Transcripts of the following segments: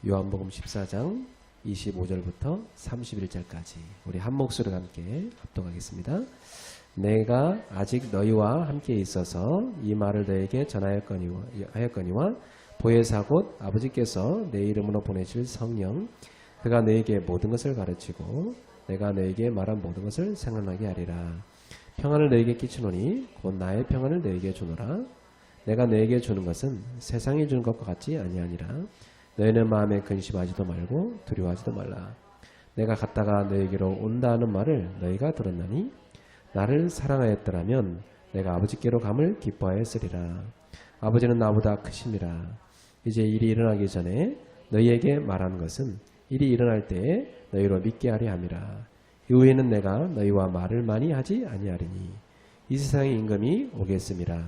요한복음 14장 25절부터 31절까지 우리 한 목소리로 함께 합독하겠습니다. 내가 아직 너희와 함께 있어서 이 말을 너에게 전하였거니와 보혜사 곧 아버지께서 내 이름으로 보내실 성령 그가 너에게 모든 것을 가르치고 내가 너에게 말한 모든 것을 생각나게 하리라. 평안을 너에게 끼치노니 곧 나의 평안을 너에게 주노라. 내가 너에게 주는 것은 세상이 주는 것과 같지 아니하니라. 너희는 마음에 근심하지도 말고 두려워하지도 말라. 내가 갔다가 너에게로 온다 하는 말을 너희가 들었나니 나를 사랑하였더라면 내가 아버지께로 감을 기뻐하였으리라. 아버지는 나보다 크심이라. 이제 일이 일어나기 전에 너희에게 말하는 것은 일이 일어날 때에 너희로 믿게 하려 함이라. 이후에는 내가 너희와 말을 많이 하지 아니하리니 이 세상의 임금이 오겠음이라.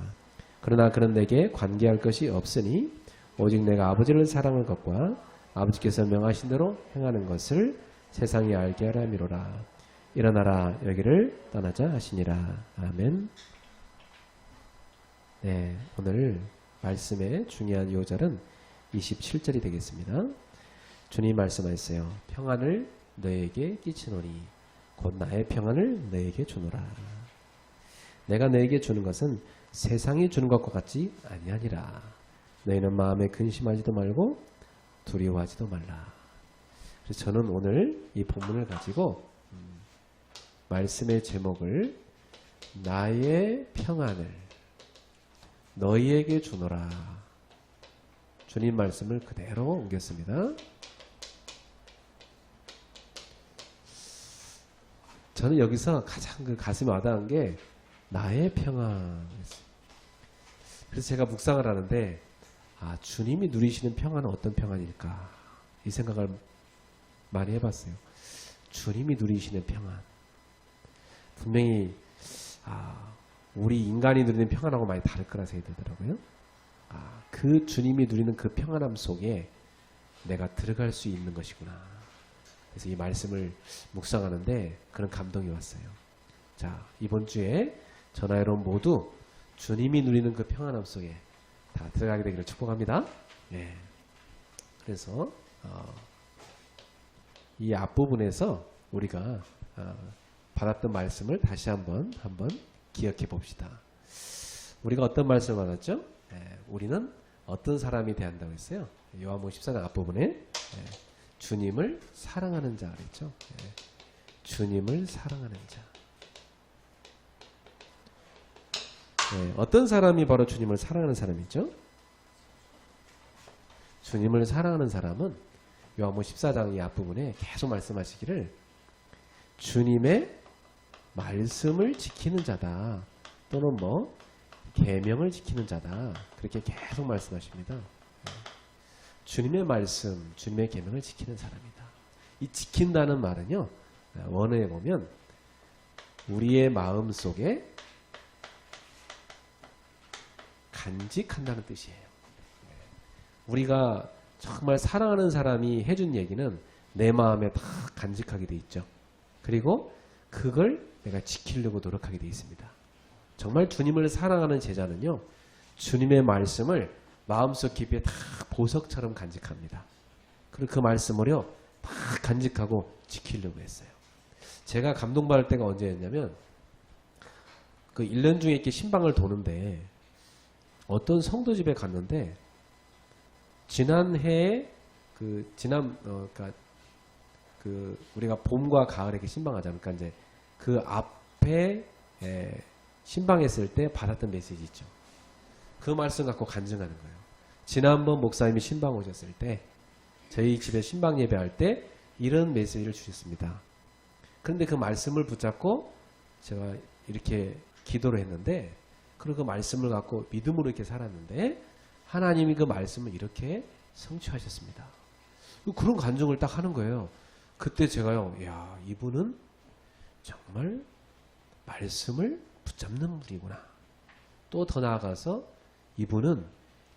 그러나 그는 내게 관계할 것이 없으니 오직 내가 아버지를 사랑할 것과 아버지께서 명하신 대로 행하는 것을 세상이 알게 하라 함이로라. 일어나라 여기를 떠나자 하시니라. 아멘. 네, 오늘 말씀의 중요한 요절은 27절이 되겠습니다. 주님 말씀하셨어요. 평안을 너에게 끼치노니 곧 나의 평안을 너에게 주노라. 내가 너에게 주는 것은 세상이 주는 것과 같지 아니하니라. 너희는 마음에 근심하지도 말고 두려워하지도 말라. 그래서 저는 오늘 이 본문을 가지고 말씀의 제목을 나의 평안을 너희에게 주노라. 주님 말씀을 그대로 옮겼습니다. 저는 여기서 가장 그 가슴에 와닿은 게 나의 평안. 그래서 제가 묵상을 하는데 주님이 누리시는 평안은 어떤 평안일까? 이 생각을 많이 해봤어요. 주님이 누리시는 평안. 분명히 우리 인간이 누리는 평안하고 많이 다를 거라 생각이 들더라고요. 그 주님이 누리는 그 평안함 속에 내가 들어갈 수 있는 것이구나. 그래서 이 말씀을 묵상하는데 그런 감동이 왔어요. 자, 이번 주에 전화 여러분 모두 주님이 누리는 그 평안함 속에 다 들어가게 되기를 축복합니다. 예. 그래서 이 앞부분에서 우리가 받았던 말씀을 다시 한번 기억해 봅시다. 우리가 어떤 말씀을 받았죠? 예. 우리는 어떤 사람이 대한다고 했어요? 요한복음 14장 앞부분에 주님을 사랑하는 자 그랬죠? 예. 주님을 사랑하는 자. 네, 어떤 사람이 바로 주님을 사랑하는 사람이죠? 주님을 사랑하는 사람은 요한복음 14장 이 앞부분에 계속 말씀하시기를 주님의 말씀을 지키는 자다. 또는 계명을 지키는 자다. 그렇게 계속 말씀하십니다. 주님의 말씀, 주님의 계명을 지키는 사람이다. 이 지킨다는 말은요. 원어에 보면 우리의 마음 속에 간직한다는 뜻이에요. 우리가 정말 사랑하는 사람이 해준 얘기는 내 마음에 다 간직하게 돼 있죠. 그리고 그걸 내가 지키려고 노력하게 돼 있습니다. 정말 주님을 사랑하는 제자는요. 주님의 말씀을 마음속 깊이에 다 보석처럼 간직합니다. 그리고 그 말씀을요. 다 간직하고 지키려고 했어요. 제가 감동받을 때가 언제였냐면 그 1년 중에 이렇게 신방을 도는데 어떤 성도 집에 갔는데 지난해에 그러니까 우리가 봄과 가을에 이렇게 신방하잖아요. 그러니까 이제 그 앞에 신방했을 때 받았던 메시지 있죠. 그 말씀 갖고 간증하는 거예요. 지난번 목사님이 신방 오셨을 때 저희 집에 신방 예배할 때 이런 메시지를 주셨습니다. 그런데 그 말씀을 붙잡고 제가 이렇게 기도를 했는데 그리고 그 말씀을 갖고 믿음으로 이렇게 살았는데 하나님이 그 말씀을 이렇게 성취하셨습니다. 그런 간증을 딱 하는 거예요. 그때 제가요, 야, 이분은 정말 말씀을 붙잡는 분이구나. 또 더 나아가서 이분은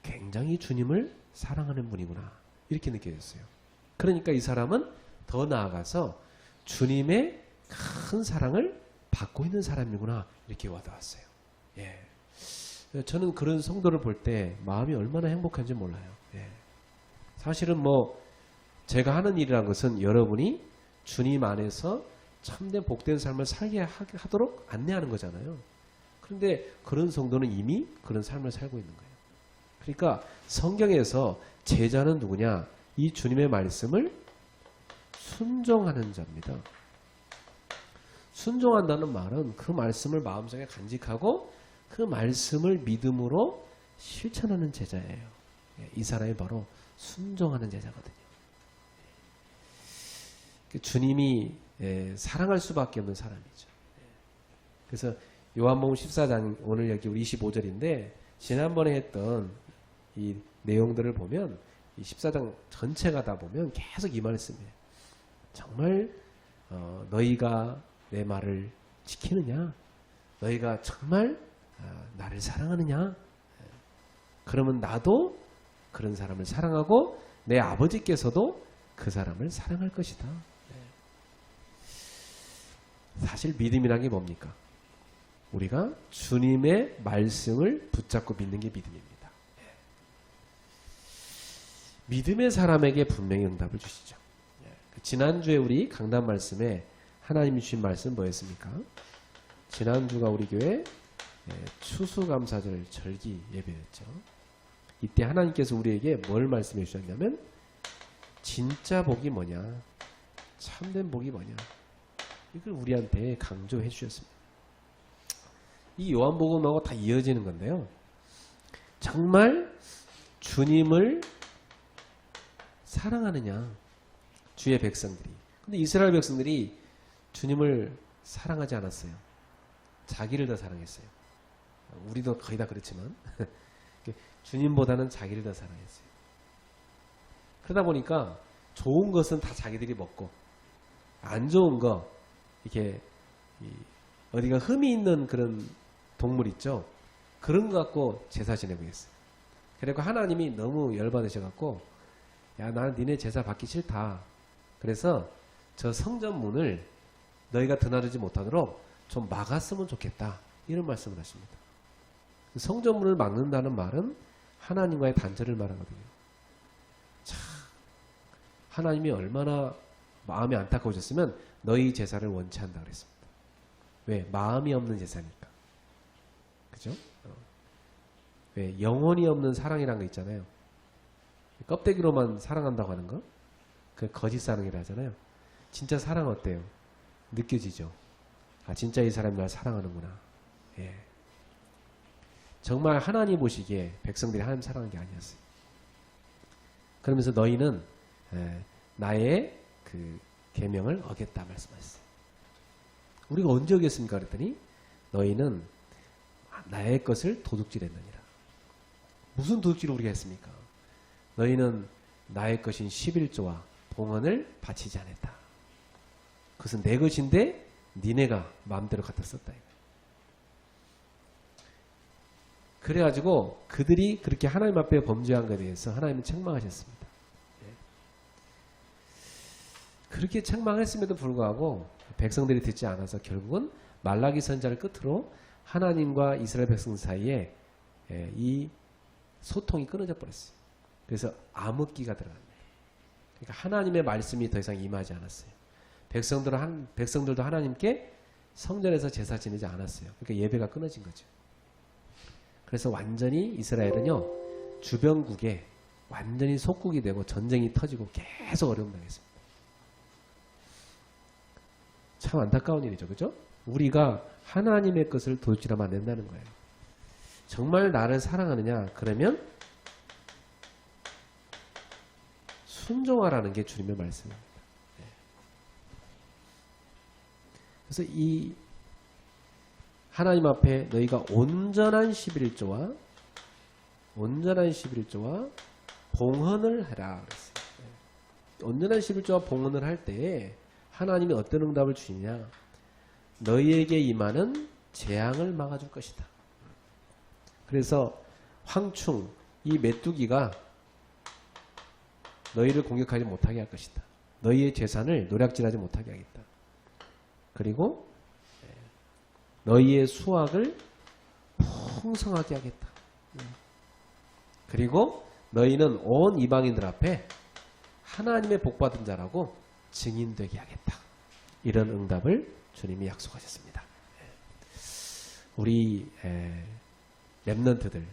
굉장히 주님을 사랑하는 분이구나. 이렇게 느껴졌어요. 그러니까 이 사람은 더 나아가서 주님의 큰 사랑을 받고 있는 사람이구나. 이렇게 와닿았어요. 예. 저는 그런 성도를 볼 때 마음이 얼마나 행복한지 몰라요. 예. 사실은 제가 하는 일이란 것은 여러분이 주님 안에서 참된 복된 삶을 살게 하도록 안내하는 거잖아요. 그런데 그런 성도는 이미 그런 삶을 살고 있는 거예요. 그러니까 성경에서 제자는 누구냐? 이 주님의 말씀을 순종하는 자입니다. 순종한다는 말은 그 말씀을 마음속에 간직하고 그 말씀을 믿음으로 실천하는 제자예요. 이 사람이 바로 순종하는 제자거든요. 주님이 사랑할 수밖에 없는 사람이죠. 그래서 요한복음 14장 오늘 여기 우리 25절인데 지난번에 했던 이 내용들을 보면 이 14장 전체가 다 보면 계속 이 말씀이에요. 정말 너희가 내 말을 지키느냐? 너희가 정말 나를 사랑하느냐? 그러면 나도 그런 사람을 사랑하고 내 아버지께서도 그 사람을 사랑할 것이다. 사실 믿음이란 게 뭡니까? 우리가 주님의 말씀을 붙잡고 믿는 게 믿음입니다. 믿음의 사람에게 분명히 응답을 주시죠. 지난주에 우리 강단 말씀에 하나님이 주신 말씀 뭐였습니까? 지난주가 우리 교회 추수감사절 절기 예배였죠. 이때 하나님께서 우리에게 뭘 말씀해 주셨냐면 진짜 복이 뭐냐, 참된 복이 뭐냐, 이걸 우리한테 강조해 주셨습니다. 이 요한복음하고 다 이어지는 건데요. 정말 주님을 사랑하느냐, 주의 백성들이. 근데 이스라엘 백성들이 주님을 사랑하지 않았어요. 자기를 더 사랑했어요. 우리도 거의 다 그렇지만 주님보다는 자기를 더 사랑했어요. 그러다 보니까 좋은 것은 다 자기들이 먹고 안 좋은 거, 이렇게 어디가 흠이 있는 그런 동물 있죠. 그런 거 갖고 제사 지내고 있어요. 그리고 하나님이 너무 열받으셔갖고 야, 나는 니네 제사 받기 싫다. 그래서 저 성전 문을 너희가 드나들지 못하도록 좀 막았으면 좋겠다. 이런 말씀을 하십니다. 성전 문을 막는다는 말은 하나님과의 단절을 말하거든요. 참, 하나님이 얼마나 마음이 안타까우셨으면 너희 제사를 원치 않는다 그랬습니다. 왜? 마음이 없는 제사니까. 그죠? 왜? 영혼이 없는 사랑이라는 거 있잖아요. 껍데기로만 사랑한다고 하는 거? 그 거짓 사랑이라 하잖아요. 진짜 사랑 어때요? 느껴지죠? 아, 진짜 이 사람이 날 사랑하는구나. 예. 정말 하나님 보시기에 백성들이 하나님 사랑한 게 아니었어요. 그러면서 너희는 나의 그 계명을 어겼다 말씀하셨어요. 우리가 언제 어겼습니까? 그랬더니 너희는 나의 것을 도둑질했느니라. 무슨 도둑질을 우리가 했습니까? 너희는 나의 것인 11조와 봉헌을 바치지 않았다. 그것은 내 것인데 니네가 마음대로 갖다 썼다. 그래가지고 그들이 그렇게 하나님 앞에 범죄한 것에 대해서 하나님은 책망하셨습니다. 그렇게 책망했음에도 불구하고 백성들이 듣지 않아서 결국은 말라기 선지자를 끝으로 하나님과 이스라엘 백성 사이에 이 소통이 끊어져 버렸어요. 그래서 암흑기가 들어갔네요. 그러니까 하나님의 말씀이 더 이상 임하지 않았어요. 백성들도 하나님께 성전에서 제사 지내지 않았어요. 그러니까 예배가 끊어진 거죠. 그래서 완전히 이스라엘은요, 주변국에 완전히 속국이 되고 전쟁이 터지고 계속 어려움 당했습니다. 참 안타까운 일이죠. 그죠? 우리가 하나님의 것을 도둑질하면 안 된다는 거예요. 정말 나를 사랑하느냐? 그러면 순종하라는 게 주님의 말씀입니다. 그래서 이 하나님 앞에 너희가 온전한 11조와 봉헌을 해라 그랬어요. 온전한 11조와 봉헌을 할 때에 하나님이 어떤 응답을 주시냐? 너희에게 임하는 재앙을 막아줄 것이다. 그래서 황충, 이 메뚜기가 너희를 공격하지 못하게 할 것이다. 너희의 재산을 노략질하지 못하게 하겠다. 그리고 너희의 수확을 풍성하게 하겠다. 그리고 너희는 온 이방인들 앞에 하나님의 복받은 자라고 증인되게 하겠다. 이런 응답을 주님이 약속하셨습니다. 우리 렘넌트들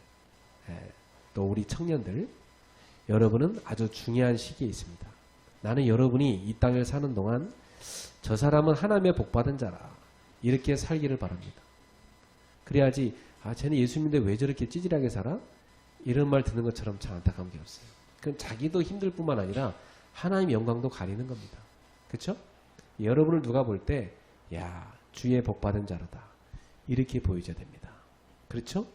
또 우리 청년들, 여러분은 아주 중요한 시기에 있습니다. 나는 여러분이 이 땅을 사는 동안 저 사람은 하나님의 복받은 자라 이렇게 살기를 바랍니다. 그래야지 쟤는 예수 믿는데 왜 저렇게 찌질하게 살아? 이런 말 듣는 것처럼 참 안타까운 게 없어요. 그럼 자기도 힘들 뿐만 아니라 하나님 영광도 가리는 겁니다. 그렇죠? 여러분을 누가 볼 때 야, 주의 복받은 자로다 이렇게 보여줘야 됩니다. 그렇죠?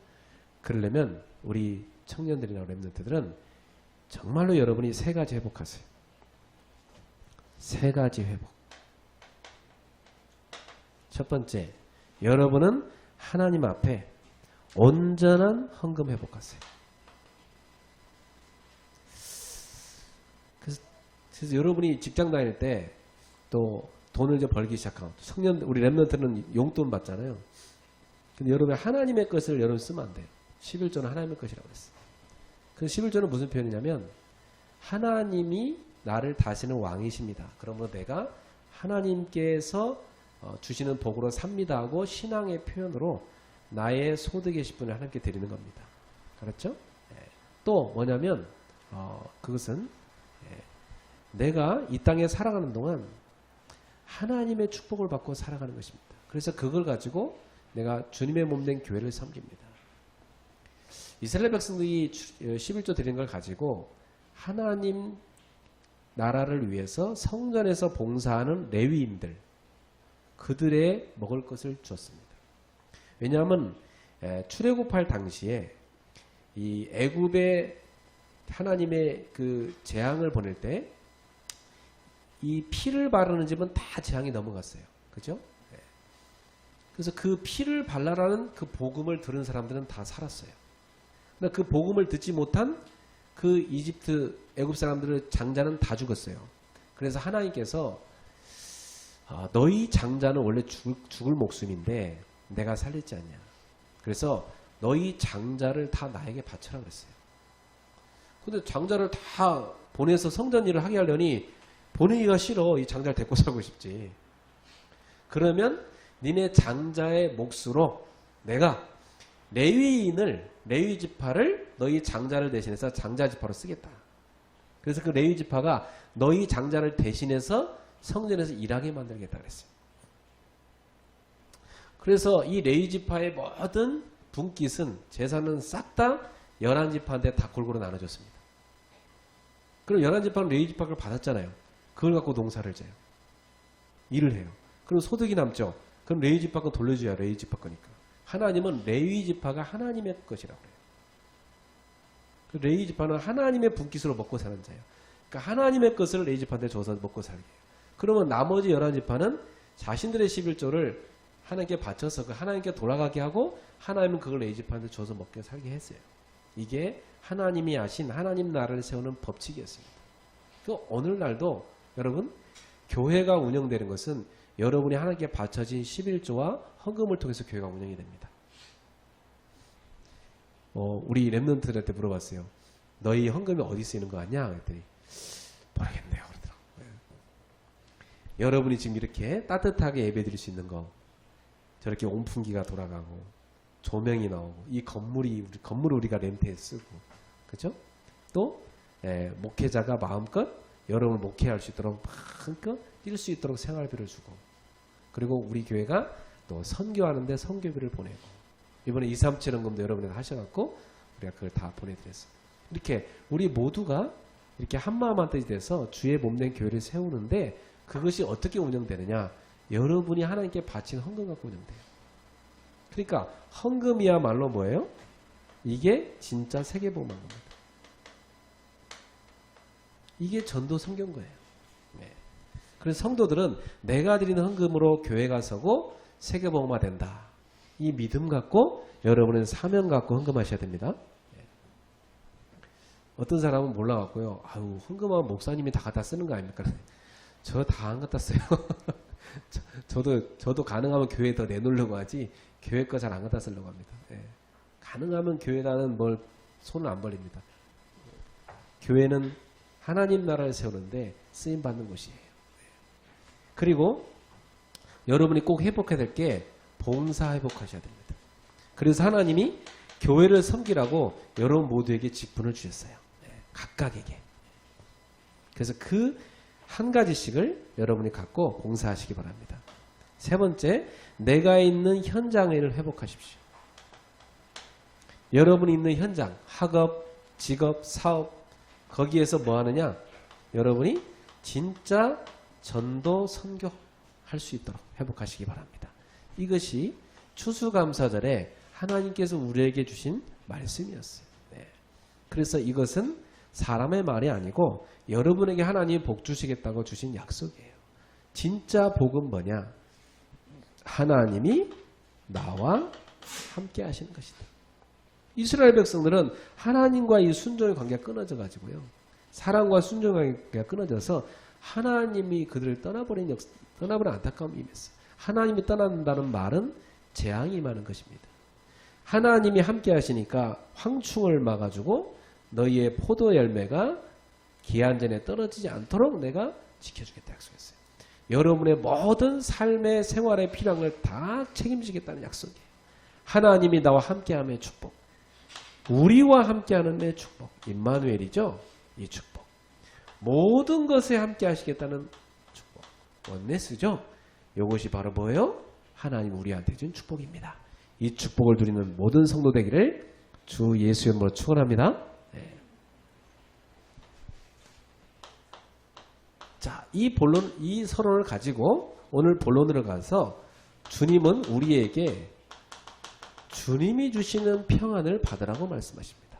그러려면 우리 청년들이나 렘넌트들은 정말로 여러분이 세 가지 회복하세요. 세 가지 회복. 첫 번째, 여러분은 하나님 앞에 온전한 헌금 회복하세요. 그래서 여러분이 직장 다닐 때 또 돈을 이제 벌기 시작하면 청년 우리 렘넌트는 용돈 받잖아요. 근데 여러분 하나님의 것을 여러분 쓰면 안 돼요. 11조는 하나님의 것이라고 했어요. 그 11조는 무슨 표현이냐면 하나님이 나를 다스리는 왕이십니다. 그러므로 내가 하나님께서 주시는 복으로 삽니다 하고 신앙의 표현으로 나의 소득의 10분을 하나님께 드리는 겁니다. 그렇죠? 또 뭐냐면 그것은 내가 이 땅에 살아가는 동안 하나님의 축복을 받고 살아가는 것입니다. 그래서 그걸 가지고 내가 주님의 몸된 교회를 섬깁니다. 이스라엘 백성들이 11조 드린 걸 가지고 하나님 나라를 위해서 성전에서 봉사하는 레위인들 그들의 먹을 것을 주었습니다. 왜냐하면 출애굽할 당시에 이 애굽에 하나님의 그 재앙을 보낼 때 이 피를 바르는 집은 다 재앙이 넘어갔어요. 그죠? 그래서 그 피를 발라라는 그 복음을 들은 사람들은 다 살았어요. 근데 그 복음을 듣지 못한 그 이집트 애굽 사람들의 장자는 다 죽었어요. 그래서 하나님께서 너희 장자는 원래 죽을 목숨인데 내가 살리지 않냐. 그래서 너희 장자를 다 나에게 바쳐라 그랬어요. 근데 장자를 다 보내서 성전 일을 하게 하려니 보내기가 싫어. 이 장자를 데리고 살고 싶지. 그러면 니네 장자의 몫으로 내가 레위 지파를 너희 장자를 대신해서 장자 지파로 쓰겠다. 그래서 그 레위 지파가 너희 장자를 대신해서 성전에서 일하게 만들겠다 그랬어요. 그래서 이 레위 지파의 모든 분깃은 재산은 싹 다 11지파한테 다 골고루 나눠줬습니다. 그럼 11지파는 레위 지파 걸 받았잖아요. 그걸 갖고 농사를 져요. 일을 해요. 그럼 소득이 남죠. 그럼 레위 지파 거 돌려줘야 레위 지파 거니까. 하나님은 레위 지파가 하나님의 것이라고 해요. 레위 지파는 하나님의 분깃으로 먹고 사는 자예요. 그러니까 하나님의 것을 레위 지파한테 줘서 먹고 살게 해요. 그러면 나머지 11지파는 자신들의 11조를 하나님께 바쳐서 그 하나님께 돌아가게 하고 하나님은 그걸 레위 지파한테 줘서 먹게 살게 했어요. 이게 하나님이 하신 하나님 나라를 세우는 법칙이었습니다. 그 오늘날도 여러분 교회가 운영되는 것은 여러분이 하나님께 바쳐진 11조와 헌금을 통해서 교회가 운영이 됩니다. 우리 렘넌트들한테 물어봤어요. 너희 헌금이 어디 쓰이는 거 아니야? 그랬더니 모르겠네요. 그러더라고요. 여러분이 지금 이렇게 따뜻하게 예배드릴 수 있는 거 저렇게 온풍기가 돌아가고 조명이 나오고 이 건물을 우리가 렌트에 쓰고 그죠? 또 목회자가 마음껏 여러분을 목회할 수 있도록 마음껏 뛸 수 있도록 생활비를 주고 그리고 우리 교회가 또 선교하는데 선교비를 보내고 이번에 237 헌금도 여러분이 하셔갖고 우리가 그걸 다 보내드렸어요. 이렇게 우리 모두가 이렇게 한마음 한뜻이 돼서 주의 몸된 교회를 세우는데 그것이 어떻게 운영되느냐? 여러분이 하나님께 바친 헌금 갖고 운영돼요. 그러니까 헌금이야말로 뭐예요? 이게 진짜 세계복음한 겁니다. 이게 전도 성경 거예요. 네. 그래서 성도들은 내가 드리는 헌금으로 교회가 서고 세계복음화 된다. 이 믿음 갖고 여러분은 사명 갖고 헌금하셔야 됩니다. 네. 어떤 사람은 몰라갖고요. 아유 헌금하면 목사님이 다 갖다 쓰는 거 아닙니까? 저 다 안 갖다 써요. 저도 가능하면 교회에 더 내놓으려고 하지 교회 거 잘 안 갖다 쓰려고 합니다. 네. 가능하면 교회라는 뭘 손을 안 벌립니다. 교회는 하나님 나라를 세우는데 쓰임받는 곳이에요. 그리고 여러분이 꼭 회복해야 될 게 봉사 회복하셔야 됩니다. 그래서 하나님이 교회를 섬기라고 여러분 모두에게 직분을 주셨어요. 각각에게. 그래서 그 한 가지씩을 여러분이 갖고 봉사하시기 바랍니다. 세 번째, 내가 있는 현장을 회복하십시오. 여러분이 있는 현장, 학업, 직업, 사업, 거기에서 뭐 하느냐? 여러분이 진짜 전도, 선교할 수 있도록 회복하시기 바랍니다. 이것이 추수감사절에 하나님께서 우리에게 주신 말씀이었어요. 네. 그래서 이것은 사람의 말이 아니고 여러분에게 하나님이 복 주시겠다고 주신 약속이에요. 진짜 복은 뭐냐? 하나님이 나와 함께 하시는 것이다. 이스라엘 백성들은 하나님과 이 순종의 관계가 끊어져 가지고요. 사랑과 순종의 관계가 끊어져서 하나님이 그들을 떠나버린 안타까움이 임했어요. 하나님이 떠난다는 말은 재앙이 임하는 것입니다. 하나님이 함께 하시니까 황충을 막아주고 너희의 포도 열매가 기한 전에 떨어지지 않도록 내가 지켜주겠다 약속했어요. 여러분의 모든 삶의 생활의 필요한 걸 다 책임지겠다는 약속이에요. 하나님이 나와 함께함의 축복. 우리와 함께하는 내 축복. 임마누엘이죠. 이 축복. 모든 것에 함께 하시겠다는 축복. 원네스죠. 이것이 바로 뭐예요? 하나님 우리한테 준 축복입니다. 이 축복을 누리는 모든 성도 되기를 주 예수의 이름으로 축원합니다. 네. 자, 이 서론을 가지고 오늘 본론으로 가서 주님은 우리에게 주님이 주시는 평안을 받으라고 말씀하십니다.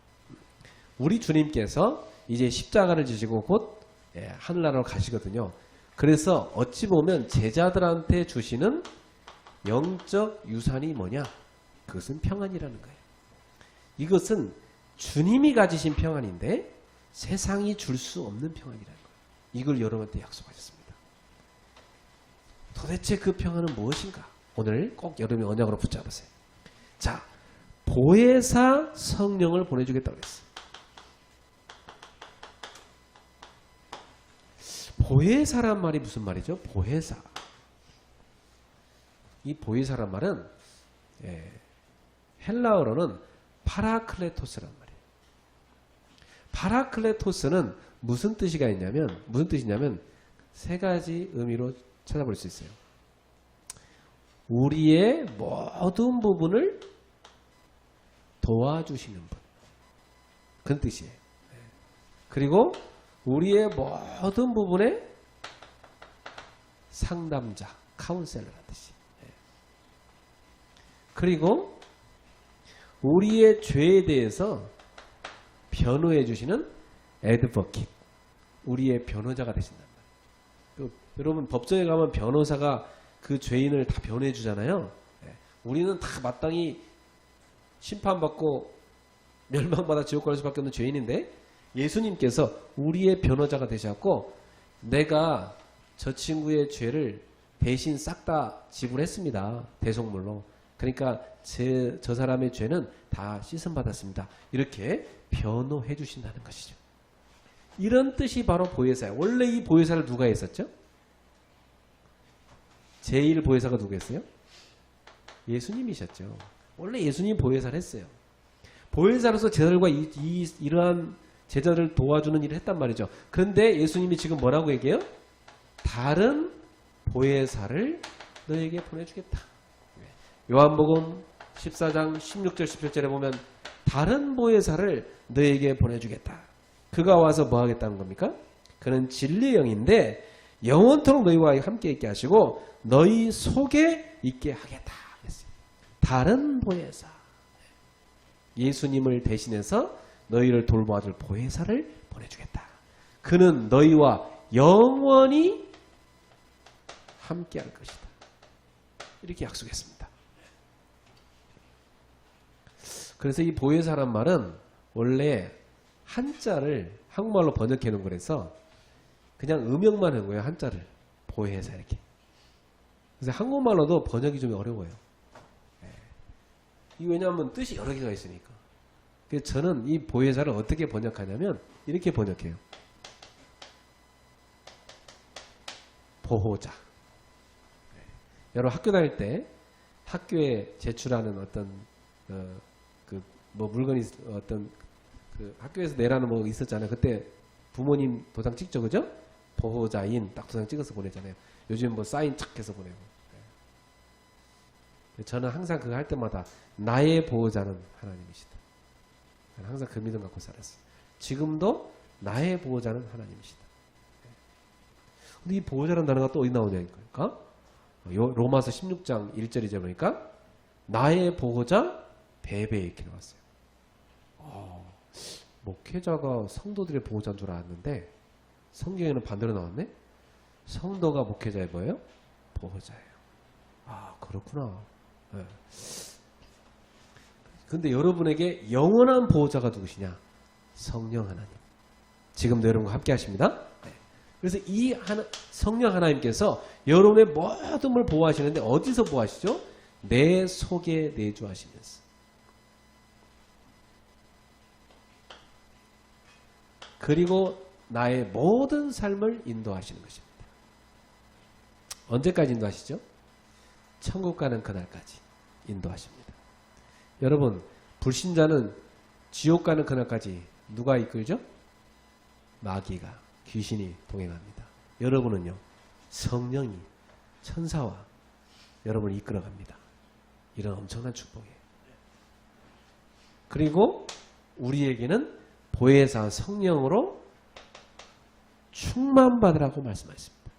우리 주님께서 이제 십자가를 지시고 곧 하늘나라로 가시거든요. 그래서 어찌 보면 제자들한테 주시는 영적 유산이 뭐냐? 그것은 평안이라는 거예요. 이것은 주님이 가지신 평안인데 세상이 줄 수 없는 평안이라는 거예요. 이걸 여러분한테 약속하셨습니다. 도대체 그 평안은 무엇인가? 오늘 꼭 여러분이 언약으로 붙잡으세요. 자, 보혜사 성령을 보내주겠다고 했어요. 보혜사란 말이 무슨 말이죠? 보혜사. 이 보혜사란 말은 헬라어로는 파라클레토스란 말이에요. 파라클레토스는 무슨 뜻이냐면 세 가지 의미로 찾아볼 수 있어요. 우리의 모든 부분을 도와주시는 분. 그런 뜻이에요. 그리고 우리의 모든 부분의 상담자, 카운셀러라는 뜻이. 그리고 우리의 죄에 대해서 변호해 주시는 애드버킷, 우리의 변호자가 되신단 말이에요. 여러분 법정에 가면 변호사가 그 죄인을 다 변호해 주잖아요. 우리는 다 마땅히 심판받고 멸망받아 지옥 갈 수밖에 없는 죄인인데 예수님께서 우리의 변호자가 되셨고 내가 저 친구의 죄를 대신 싹 다 지불했습니다. 대속물로. 그러니까 저 사람의 죄는 다 씻음받았습니다. 이렇게 변호해 주신다는 것이죠. 이런 뜻이 바로 보혜사예요. 원래 이 보혜사를 누가 했었죠? 제1 보혜사가 누구였어요? 예수님이셨죠. 원래 예수님이 보혜사를 했어요. 보혜사로서 제자들과 이러한 제자들을 도와주는 일을 했단 말이죠. 그런데 예수님이 지금 뭐라고 얘기해요? 다른 보혜사를 너에게 보내주겠다. 요한복음 14장 16절 17절에 보면 다른 보혜사를 너에게 보내주겠다. 그가 와서 뭐 하겠다는 겁니까? 그는 진리의 영인데 영원토록 너희와 함께 있게 하시고 너희 속에 있게 하겠다. 다른 보혜사. 예수님을 대신해서 너희를 돌봐줄 보혜사를 보내주겠다. 그는 너희와 영원히 함께 할 것이다. 이렇게 약속했습니다. 그래서 이 보혜사란 말은 원래 한자를 한국말로 번역해 놓은 거라서 그냥 음역만 한 거예요. 한자를. 보혜사 이렇게. 그래서 한국말로도 번역이 좀 어려워요. 이 왜냐하면 뜻이 여러 개가 있으니까. 그래서 저는 이 보혜사를 어떻게 번역하냐면 이렇게 번역해요. 보호자. 여러분 학교 다닐 때 학교에 제출하는 어떤 뭐 물건이 어떤 학교에서 내라는 뭐 있었잖아요. 그때 부모님 도장 찍죠, 그죠? 보호자인 딱 도장 찍어서 보내잖아요. 요즘 뭐 사인 착 해서 보내고. 저는 항상 그거 할 때마다 나의 보호자는 하나님이시다. 저는 항상 그 믿음 갖고 살았어요. 지금도 나의 보호자는 하나님이시다. 근데 이 보호자라는 단어가 또 어디 나오냐니까? 로마서 16장 1절이죠. 보니까 나의 보호자 베베 이렇게 나왔어요. 목회자가 성도들의 보호자인 줄 알았는데 성경에는 반대로 나왔네. 성도가 목회자의 뭐예요? 보호자예요. 아, 그렇구나. 네. 근데 여러분에게 영원한 보호자가 누구시냐? 성령 하나님. 지금도 여러분과 함께 하십니다. 네. 그래서 이 성령 하나님께서 여러분의 모든 걸 보호하시는데 어디서 보호하시죠? 내 속에 내주하시면서. 그리고 나의 모든 삶을 인도하시는 것입니다. 언제까지 인도하시죠? 천국 가는 그날까지 인도하십니다. 여러분, 불신자는 지옥 가는 그날까지 누가 이끌죠? 마귀가, 귀신이 동행합니다. 여러분은요, 성령이 천사와 여러분을 이끌어갑니다. 이런 엄청난 축복이에요. 그리고 우리에게는 보혜사 성령으로 충만받으라고 말씀하십니다.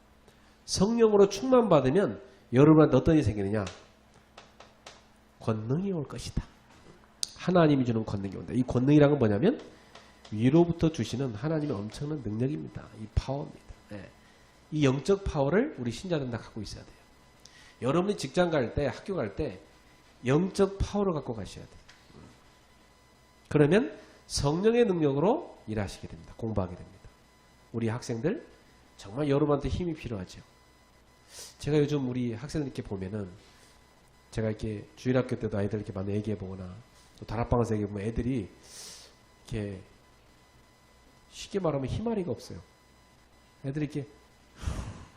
성령으로 충만받으면 여러분한테 어떤 일이 생기느냐? 권능이 올 것이다. 하나님이 주는 권능이 온다. 이 권능이란 건 뭐냐면 위로부터 주시는 하나님의 엄청난 능력입니다. 이 파워입니다. 네. 이 영적 파워를 우리 신자들은 다 갖고 있어야 돼요. 여러분이 직장 갈 때, 학교 갈 때 영적 파워를 갖고 가셔야 돼요. 그러면 성령의 능력으로 일하시게 됩니다. 공부하게 됩니다. 우리 학생들 정말 여러분한테 힘이 필요하죠. 제가 요즘 우리 학생들 이렇게 보면은 제가 이렇게 주일학교 때도 아이들 이렇게 많이 얘기해 보거나 또 다락방에서 얘기해 보면 애들이 이렇게 쉽게 말하면 희마리가 없어요. 애들이 이렇게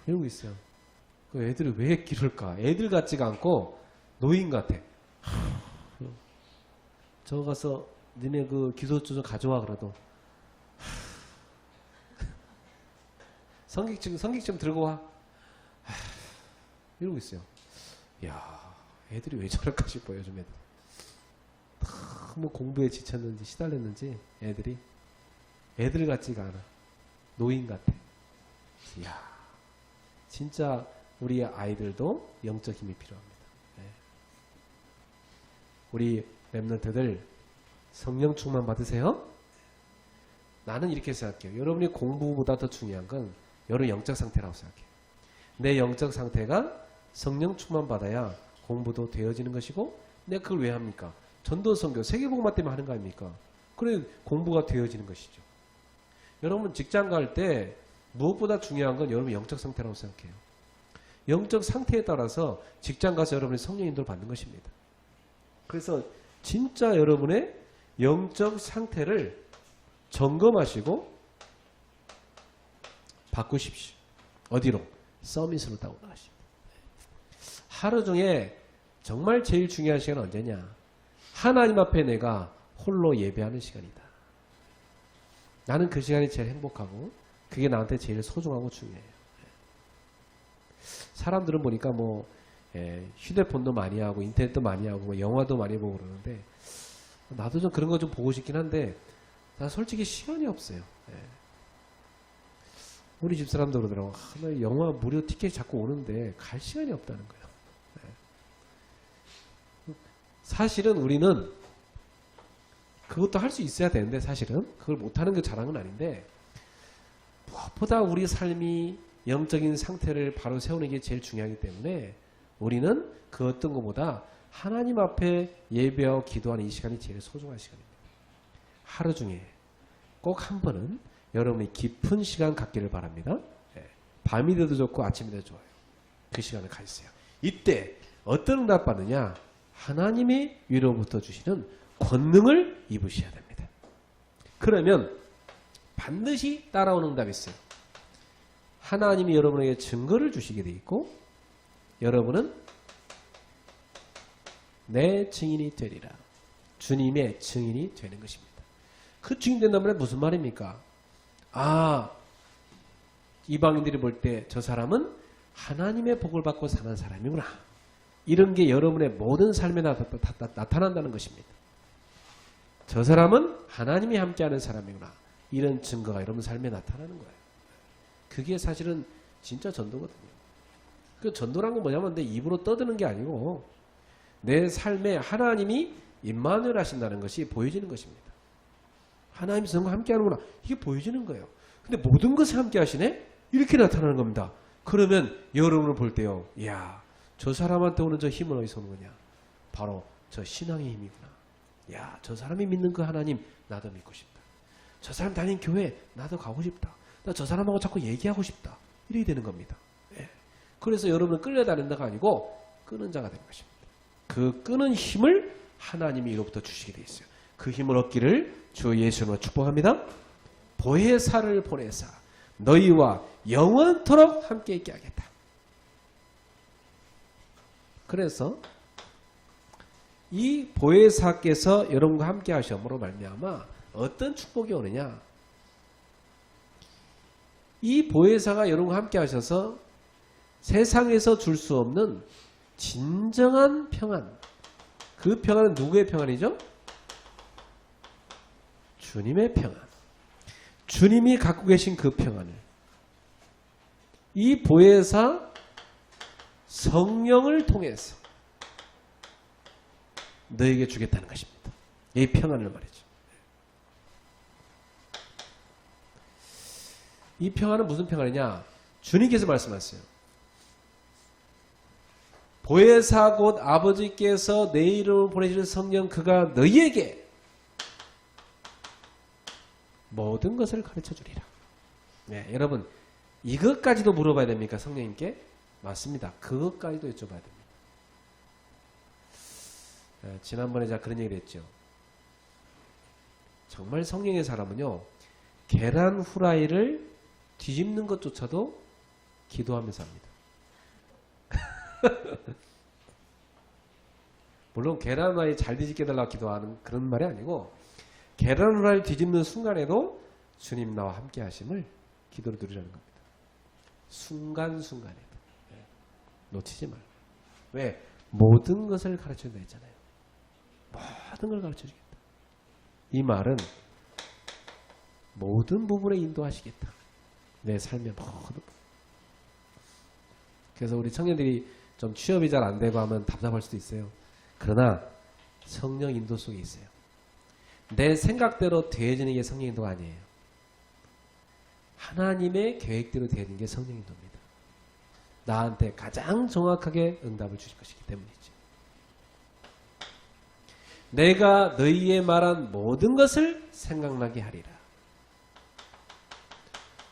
이러고 있어요. 그 애들이 왜 기를까? 애들 같지가 않고 노인 같아. 저 가서 니네 그 기소주 좀 가져와 그래도 성경책 들고 와. 이러고 있어요. 야, 애들이 왜 저럴까 싶어요, 요즘 애들. 너무 공부에 지쳤는지 시달렸는지 애들 같지가 않아. 노인 같아. 이야, 진짜 우리 아이들도 영적 힘이 필요합니다. 네. 우리 랩런트들 성령 충만 받으세요. 나는 이렇게 생각해요. 여러분이 공부보다 더 중요한 건 여러분 영적 상태라고 생각해요. 내 영적 상태가 성령 충만 받아야 공부도 되어지는 것이고, 내가 그걸 왜 합니까? 전도 선교, 세계복음화 때문에 하는 거 아닙니까? 그래 공부가 되어지는 것이죠. 여러분 직장 갈 때 무엇보다 중요한 건 여러분 영적 상태라고 생각해요. 영적 상태에 따라서 직장 가서 여러분이 성령 인도를 받는 것입니다. 그래서 진짜 여러분의 영적 상태를 점검하시고 바꾸십시오. 어디로? 서밋으로 따고 나가십니다. 하루 중에 정말 제일 중요한 시간은 언제냐? 하나님 앞에 내가 홀로 예배하는 시간이다. 나는 그 시간이 제일 행복하고 그게 나한테 제일 소중하고 중요해요. 사람들은 보니까 뭐 휴대폰도 많이 하고 인터넷도 많이 하고 뭐 영화도 많이 보고 그러는데 나도 좀 그런 거 좀 보고 싶긴 한데 나 솔직히 시간이 없어요. 우리 집사람도 그러더라고. 나 영화 무료 티켓이 자꾸 오는데 갈 시간이 없다는 거예요. 사실은 우리는 그것도 할 수 있어야 되는데 사실은 그걸 못하는 게 잘한 건 아닌데 무엇보다 우리 삶이 영적인 상태를 바로 세우는 게 제일 중요하기 때문에 우리는 그 어떤 것보다 하나님 앞에 예배하고 기도하는 이 시간이 제일 소중한 시간입니다. 하루 중에 꼭 한 번은 여러분이 깊은 시간 갖기를 바랍니다. 밤이 돼도 좋고 아침이 돼도 좋아요. 그 시간을 가지세요. 이때 어떤 응답 받느냐? 하나님의 위로부터 주시는 권능을 입으셔야 됩니다. 그러면 반드시 따라오는 응답이 있어요. 하나님이 여러분에게 증거를 주시게 돼 있고 여러분은 내 증인이 되리라. 주님의 증인이 되는 것입니다. 그 증인 된다는 말은 무슨 말입니까? 아, 이방인들이 볼 때 저 사람은 하나님의 복을 받고 사는 사람이구나. 이런 게 여러분의 모든 삶에 나타난다는 것입니다. 저 사람은 하나님이 함께하는 사람이구나. 이런 증거가 여러분 삶에 나타나는 거예요. 그게 사실은 진짜 전도거든요. 그 전도란 건 뭐냐면 내 입으로 떠드는 게 아니고 내 삶에 하나님이 임마누엘 하신다는 것이 보여지는 것입니다. 하나님이 저와 함께하는구나. 이게 보여지는 거예요. 근데 모든 것을 함께 하시네? 이렇게 나타나는 겁니다. 그러면 여러분을 볼 때요. 이야, 저 사람한테 오는 저 힘은 어디서 오는 거냐? 바로 저 신앙의 힘이구나. 야, 저 사람이 믿는 그 하나님 나도 믿고 싶다. 저 사람 다니는 교회 나도 가고 싶다. 나 저 사람하고 자꾸 얘기하고 싶다. 이렇게 되는 겁니다. 예. 그래서 여러분은 끌려다닌다가 아니고 끄는 자가 되는 것입니다. 그 끄는 힘을 하나님이 이로부터 주시게 되어 있어요. 그 힘을 얻기를 주 예수님으로 축복합니다. 보혜사를 보내사 너희와 영원토록 함께 있게 하겠다. 그래서 이 보혜사께서 여러분과 함께 하심으로 말미암아 어떤 축복이 오느냐? 이 보혜사가 여러분과 함께 하셔서 세상에서 줄 수 없는 진정한 평안. 그 평안은 누구의 평안이죠? 주님의 평안. 주님이 갖고 계신 그 평안을 이 보혜사 성령을 통해서 너에게 주겠다는 것입니다. 이 평안을 말이죠. 이 평안은 무슨 평안이냐? 주님께서 말씀하셨어요. 보혜사 곧 아버지께서 내 이름으로 보내시는 성령 그가 너희에게 모든 것을 가르쳐 주리라. 네, 여러분 이것까지도 물어봐야 됩니까? 성령님께? 맞습니다. 그것까지도 여쭤봐야 됩니다. 네, 지난번에 제가 그런 얘기를 했죠. 정말 성령의 사람은요. 계란 후라이를 뒤집는 것조차도 기도하면서 합니다. 물론 계란 후라이 잘 뒤집게 달라고 기도하는 그런 말이 아니고 계란 후라이를 뒤집는 순간에도 주님 나와 함께 하심을 기도로 드리라는 겁니다. 순간순간에도. 네. 놓치지 말고. 왜? 모든 것을 가르쳐준다 했잖아요. 모든 걸 가르쳐주겠다. 이 말은 모든 부분에 인도하시겠다. 내 삶의 모든 부분. 그래서 우리 청년들이 좀 취업이 잘 안 되고 하면 답답할 수도 있어요. 그러나 성령 인도 속에 있어요. 내 생각대로 되어지는 게 성령 인도가 아니에요. 하나님의 계획대로 되어지는 게 성령 인도입니다. 나한테 가장 정확하게 응답을 주실 것이기 때문이죠. 내가 너희에 말한 모든 것을 생각나게 하리라.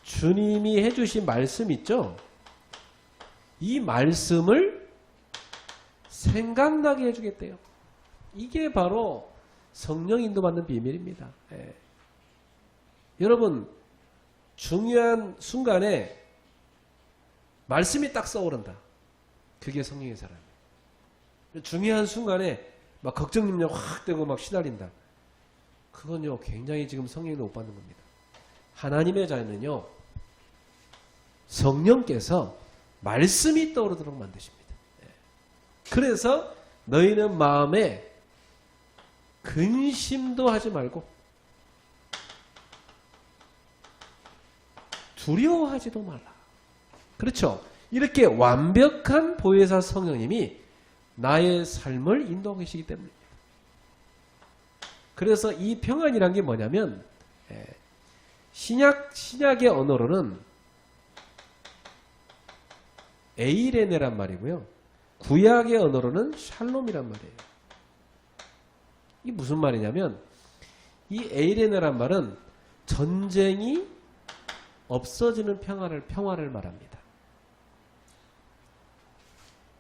주님이 해주신 말씀 있죠? 이 말씀을 생각나게 해주겠대요. 이게 바로 성령 인도받는 비밀입니다. 예. 여러분 중요한 순간에 말씀이 딱 떠오른다. 그게 성령의 사람이에요. 중요한 순간에 막 걱정 염려 확 되고 막 시달린다. 그건요 굉장히 지금 성령을 못 받는 겁니다. 하나님의 자녀는요 성령께서 말씀이 떠오르도록 만드십니다. 그래서 너희는 마음에 근심도 하지 말고 두려워하지도 말라. 그렇죠? 이렇게 완벽한 보혜사 성령님이 나의 삶을 인도하고 계시기 때문입니다. 그래서 이 평안이란 게 뭐냐면 신약의 언어로는 에이레네란 말이고요. 구약의 언어로는 샬롬이란 말이에요. 이게 무슨 말이냐면 이 에이레네란 말은 전쟁이 없어지는 평화를 말합니다.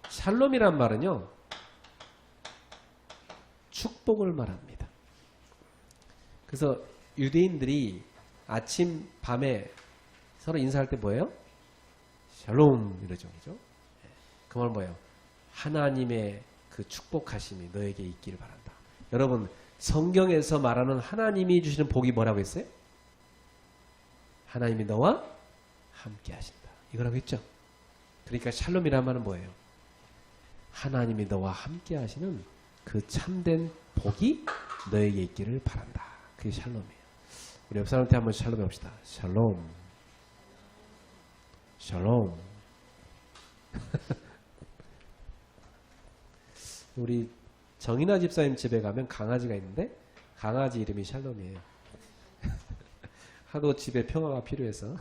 샬롬이란 말은요. 축복을 말합니다. 그래서 유대인들이 아침 밤에 서로 인사할 때 뭐예요? 샬롬 이러죠. 그죠? 그 말 뭐예요? 하나님의 그 축복하심이 너에게 있기를 바란다. 여러분, 성경에서 말하는 하나님이 주시는 복이 뭐라고 했어요? 하나님이 너와 함께 하신다. 이거라고 했죠. 그러니까 샬롬이란 말은 뭐예요? 하나님이 너와 함께 하시는 그 참된 복이 너에게 있기를 바란다. 그게 샬롬이에요. 우리 옆 사람한테 한번 샬롬 해봅시다. 샬롬. 샬롬. 우리 정인아 집사님 집에 가면 강아지가 있는데 강아지 이름이 샬롬이에요. 하도 집에 평화가 필요해서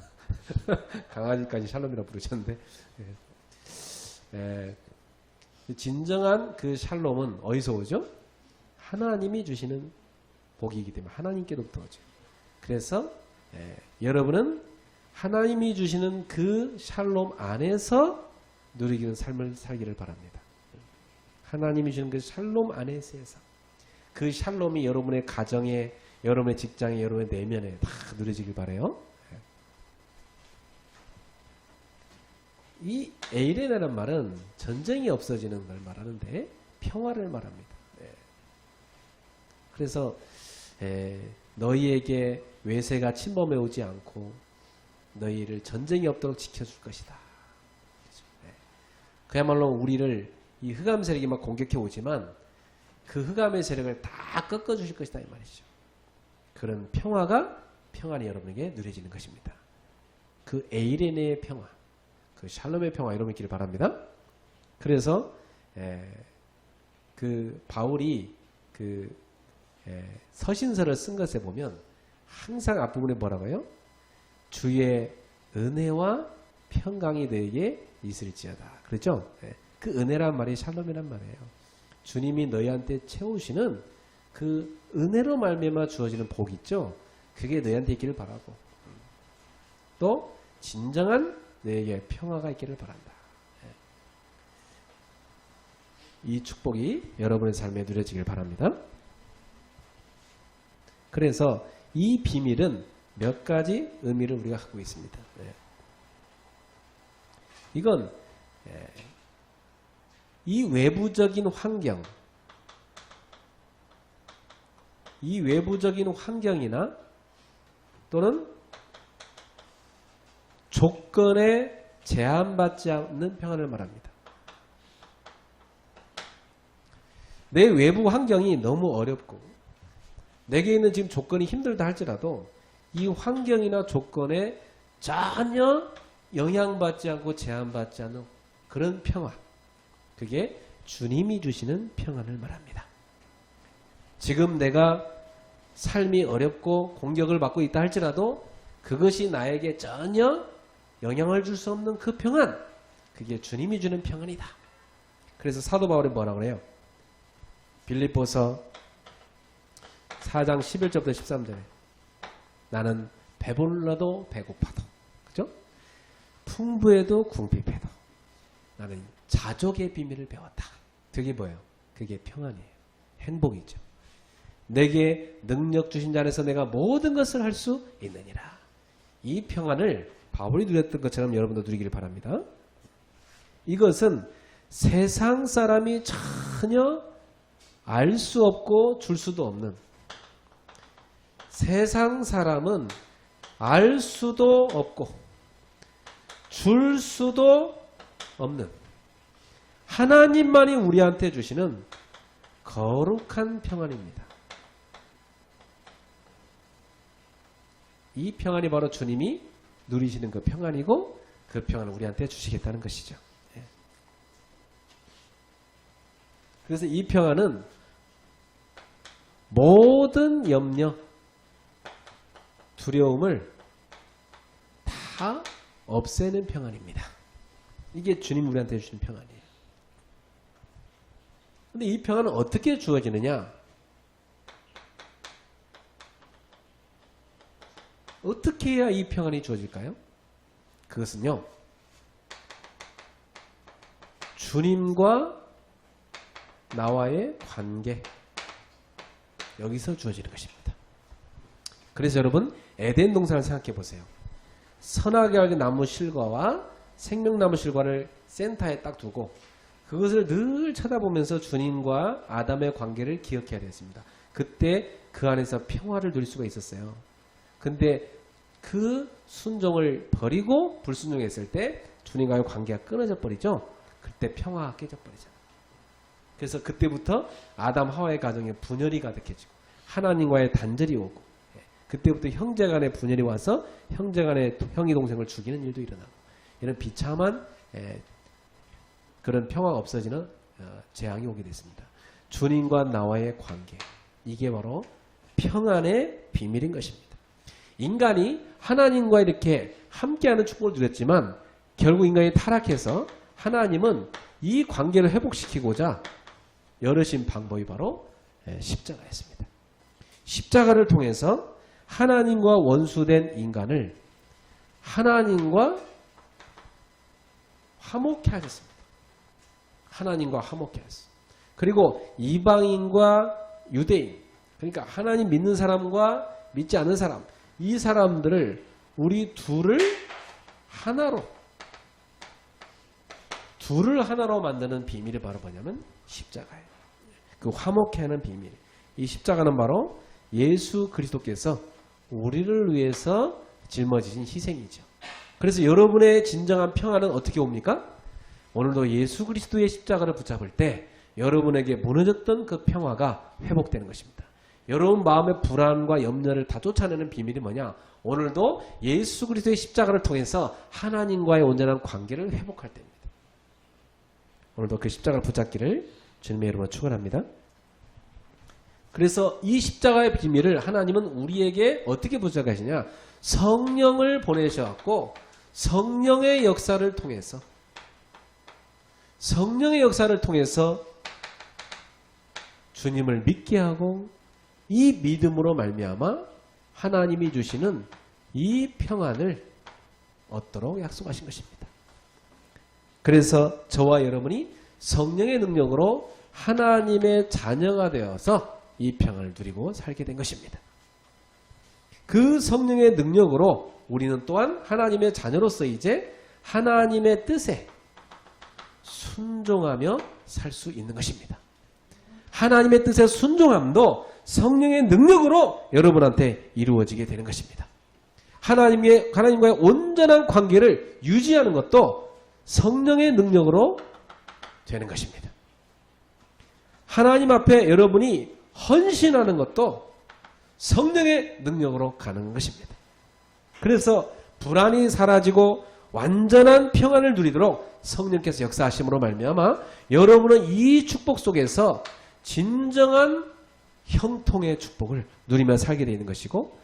강아지까지 샬롬이라고 부르셨는데 진정한 그 샬롬은 어디서 오죠? 하나님이 주시는 복이기 때문에 하나님께로부터 오죠. 그래서 여러분은 하나님이 주시는 그 샬롬 안에서 누리기는 삶을 살기를 바랍니다. 하나님이 주는 그 샬롬 안에서 그 샬롬이 여러분의 가정에, 여러분의 직장에, 여러분의 내면에 다 누려지길 바라요. 이 에이레나라는 말은 전쟁이 없어지는 걸 말하는데 평화를 말합니다. 그래서 너희에게 외세가 침범해 오지 않고 너희를 전쟁이 없도록 지켜줄 것이다. 그야말로 우리를 이 흑암 세력이 막 공격해 오지만 그 흑암의 세력을 다 꺾어 주실 것이다 이 말이죠. 그런 평안이 여러분에게 누려지는 것입니다. 그 에이레네의 평화, 그 샬롬의 평화 여러분 있기를 바랍니다. 그래서 그 바울이 그 서신서를 쓴 것에 보면 항상 앞부분에 뭐라고요? 주의 은혜와 평강이 너에게 있을지어다. 그렇죠? 그 은혜란 말이 샬롬이란 말이에요. 주님이 너희한테 채우시는 그 은혜로 말미암아 주어지는 복 있죠? 그게 너희한테 있기를 바라고 또 진정한 너에게 평화가 있기를 바란다. 이 축복이 여러분의 삶에 누려지길 바랍니다. 그래서 이 비밀은 몇 가지 의미를 우리가 갖고 있습니다. 이건 이 외부적인 환경이나 또는 조건에 제한받지 않는 평안을 말합니다. 내 외부 환경이 너무 어렵고 내게 있는 지금 조건이 힘들다 할지라도 이 환경이나 조건에 전혀 영향받지 않고 제한받지 않는 그런 평화, 그게 주님이 주시는 평안을 말합니다. 지금 내가 삶이 어렵고 공격을 받고 있다 할지라도 그것이 나에게 전혀 영향을 줄 수 없는 그 평안, 그게 주님이 주는 평안이다. 그래서 사도 바울이 뭐라고 그래요? 빌립보서 4장 11절부터 13절에 나는 배불러도 배고파도, 그죠? 풍부해도 궁핍해도 나는 자족의 비밀을 배웠다. 그게 뭐예요? 그게 평안이에요. 행복이죠. 내게 능력 주신 자 안에서 내가 모든 것을 할 수 있느니라. 이 평안을 바울이 누렸던 것처럼 여러분도 누리기를 바랍니다. 이것은 세상 사람이 전혀 알 수 없고 줄 수도 없는, 세상 사람은 알 수도 없고 줄 수도 없는 하나님만이 우리한테 주시는 거룩한 평안입니다. 이 평안이 바로 주님이 누리시는 그 평안이고 그 평안을 우리한테 주시겠다는 것이죠. 그래서 이 평안은 모든 염려, 두려움을 다 없애는 평안입니다. 이게 주님 우리한테 주시는 평안이에요. 근데 이 평안은 어떻게 주어지느냐? 어떻게 해야 이 평안이 주어질까요? 그것은요, 주님과 나와의 관계, 여기서 주어지는 것입니다. 그래서 여러분, 에덴 동산을 생각해 보세요. 선악의 알게 나무 실과와 생명나무실과를 센터에 딱 두고 그것을 늘 쳐다보면서 주님과 아담의 관계를 기억해야 되었습니다. 그때 그 안에서 평화를 누릴 수가 있었어요. 근데 그 순종을 버리고 불순종했을 때 주님과의 관계가 끊어져 버리죠. 그때 평화가 깨져 버리잖아요. 그래서 그때부터 아담 하와의 가정에 분열이 가득해지고 하나님과의 단절이 오고 그때부터 형제 간의 분열이 와서 형제 간의 형이 동생을 죽이는 일도 일어나고 이런 비참한 그런 평화가 없어지는 재앙이 오게 됐습니다. 주님과 나와의 관계, 이게 바로 평안의 비밀인 것입니다. 인간이 하나님과 이렇게 함께하는 축복을 누렸지만 결국 인간이 타락해서 하나님은 이 관계를 회복시키고자 열으신 방법이 바로 십자가였습니다. 십자가를 통해서 하나님과 원수된 인간을 하나님과 화목케 하셨습니다. 하나님과 화목케 하셨습니다. 그리고 이방인과 유대인, 그러니까 하나님 믿는 사람과 믿지 않는 사람, 이 사람들을 우리 둘을 하나로 만드는 비밀이 바로 뭐냐면 십자가예요. 그 화목케 하는 비밀. 이 십자가는 바로 예수 그리스도께서 우리를 위해서 짊어지신 희생이죠. 그래서 여러분의 진정한 평안은 어떻게 옵니까? 오늘도 예수 그리스도의 십자가를 붙잡을 때 여러분에게 무너졌던 그 평화가 회복되는 것입니다. 여러분 마음의 불안과 염려를 다 쫓아내는 비밀이 뭐냐? 오늘도 예수 그리스도의 십자가를 통해서 하나님과의 온전한 관계를 회복할 때입니다. 오늘도 그 십자가를 붙잡기를 주님의 이름으로 축원합니다. 그래서 이 십자가의 비밀을 하나님은 우리에게 어떻게 붙잡으시냐? 성령을 보내셔갖고 성령의 역사를 통해서 주님을 믿게 하고 이 믿음으로 말미암아 하나님이 주시는 이 평안을 얻도록 약속하신 것입니다. 그래서 저와 여러분이 성령의 능력으로 하나님의 자녀가 되어서 이 평안을 누리고 살게 된 것입니다. 그 성령의 능력으로 우리는 또한 하나님의 자녀로서 이제 하나님의 뜻에 순종하며 살 수 있는 것입니다. 하나님의 뜻에 순종함도 성령의 능력으로 여러분한테 이루어지게 되는 것입니다. 하나님과의 온전한 관계를 유지하는 것도 성령의 능력으로 되는 것입니다. 하나님 앞에 여러분이 헌신하는 것도 성령의 능력으로 가는 것입니다. 그래서 불안이 사라지고 완전한 평안을 누리도록 성령께서 역사하심으로 말미암아 여러분은 이 축복 속에서 진정한 형통의 축복을 누리며 살게 되는 것이고,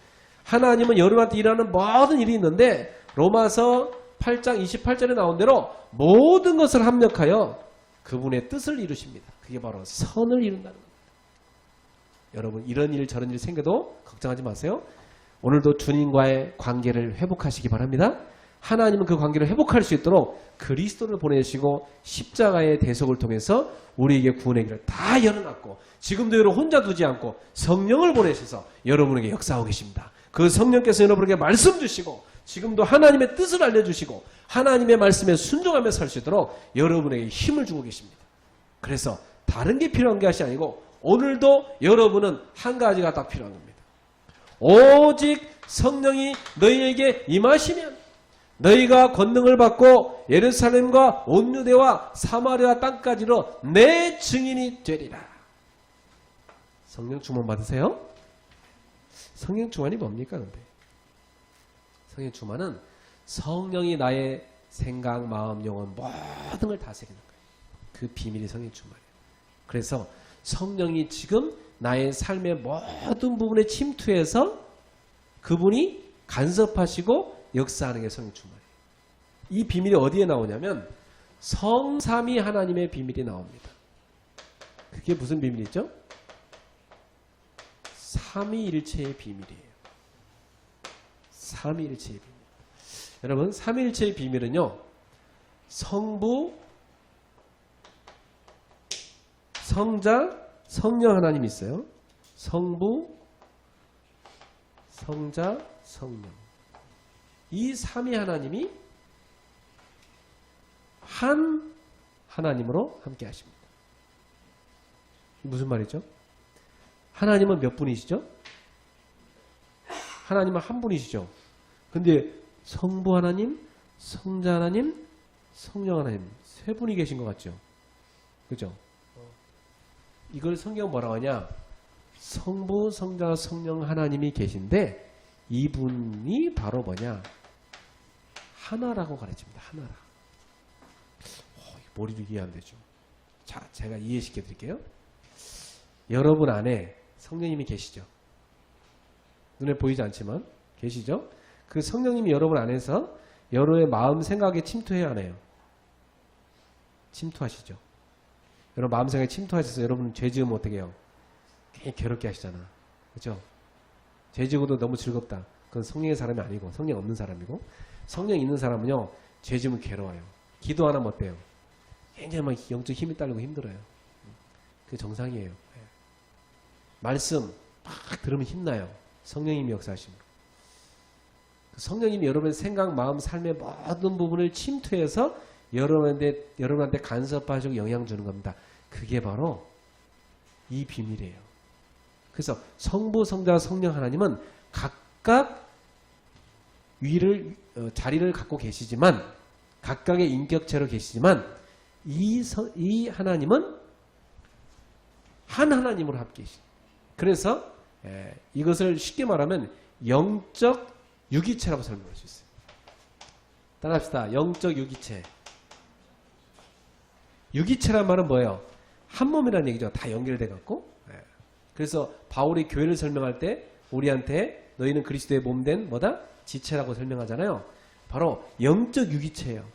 하나님은 여러분한테 일하는 모든 일이 있는데 로마서 8장 28절에 나온 대로 모든 것을 합력하여 그분의 뜻을 이루십니다. 그게 바로 선을 이룬다는 겁니다. 여러분 이런 일 저런 일 생겨도 걱정하지 마세요. 오늘도 주님과의 관계를 회복하시기 바랍니다. 하나님은 그 관계를 회복할 수 있도록 그리스도를 보내시고 십자가의 대속을 통해서 우리에게 구원의 길을 다 열어놨고, 지금도 여러분 혼자 두지 않고 성령을 보내셔서 여러분에게 역사하고 계십니다. 그 성령께서 여러분에게 말씀 주시고 지금도 하나님의 뜻을 알려주시고 하나님의 말씀에 순종하며 살 수 있도록 여러분에게 힘을 주고 계십니다. 그래서 다른 게 필요한 것이 아니고 오늘도 여러분은 한 가지가 딱 필요한 겁니다. 오직 성령이 너희에게 임하시면 너희가 권능을 받고 예루살렘과 온 유대와 사마리아 땅까지로 내 증인이 되리라. 성령 충만 받으세요? 성령 충만이 뭡니까 근데? 성령 충만은 성령이 나의 생각, 마음, 영혼 모든 걸 다스리는 거예요. 그 비밀이 성령 충만이에요. 그래서 성령이 지금 나의 삶의 모든 부분에 침투해서 그분이 간섭하시고 역사하는 게 성령 충만이에요. 이 비밀이 어디에 나오냐면 성삼위 하나님의 비밀이 나옵니다. 그게 무슨 비밀이죠? 삼위일체의 비밀이에요. 삼위일체의 비밀. 여러분 삼위일체의 비밀은요, 성부, 성자, 성령 하나님이 있어요. 성부, 성자, 성령. 이 삼위 하나님이 한 하나님으로 함께 하십니다. 무슨 말이죠? 하나님은 몇 분이시죠? 하나님은 한 분이시죠. 근데 성부 하나님, 성자 하나님, 성령 하나님 세 분이 계신 것 같죠? 그죠? 이걸 성경 뭐라고 하냐? 성부, 성자, 성령 하나님이 계신데 이분이 바로 뭐냐? 하나라고 가르칩니다. 하나라. 머리도 이해 안 되죠. 자, 제가 이해시켜 드릴게요. 여러분 안에 성령님이 계시죠? 눈에 보이지 않지만 계시죠? 그 성령님이 여러분 안에서 여러분의 마음 생각에 침투해야 하네요. 침투하시죠? 여러분 마음 생각에 침투하셔서 여러분 죄 지으면 어떻게 해요? 괜히 괴롭게 하시잖아. 그렇죠? 죄 지고도 너무 즐겁다. 그건 성령의 사람이 아니고 성령 없는 사람이고, 성령 있는 사람은요 죄 지으면 괴로워요. 기도 안 하면 어때요? 굉장히 막 영적 힘이 딸리고 힘들어요. 그게 정상이에요. 말씀 막 들으면 힘나요. 성령님이 역사하시면. 성령님이 여러분의 생각, 마음, 삶의 모든 부분을 침투해서 여러분한테 간섭하시고 영향 주는 겁니다. 그게 바로 이 비밀이에요. 그래서 성부, 성자, 성령 하나님은 각각 자리를 갖고 계시지만, 각각의 인격체로 계시지만, 이 하나님은 한 하나님으로 함께 계십니다. 그래서 이것을 쉽게 말하면 영적 유기체라고 설명할 수 있어요. 따라합시다. 영적 유기체. 유기체란 말은 뭐예요? 한 몸이라는 얘기죠. 다 연결돼 갖고. 그래서 바울이 교회를 설명할 때 우리한테 너희는 그리스도의 몸된 뭐다? 지체라고 설명하잖아요. 바로 영적 유기체예요.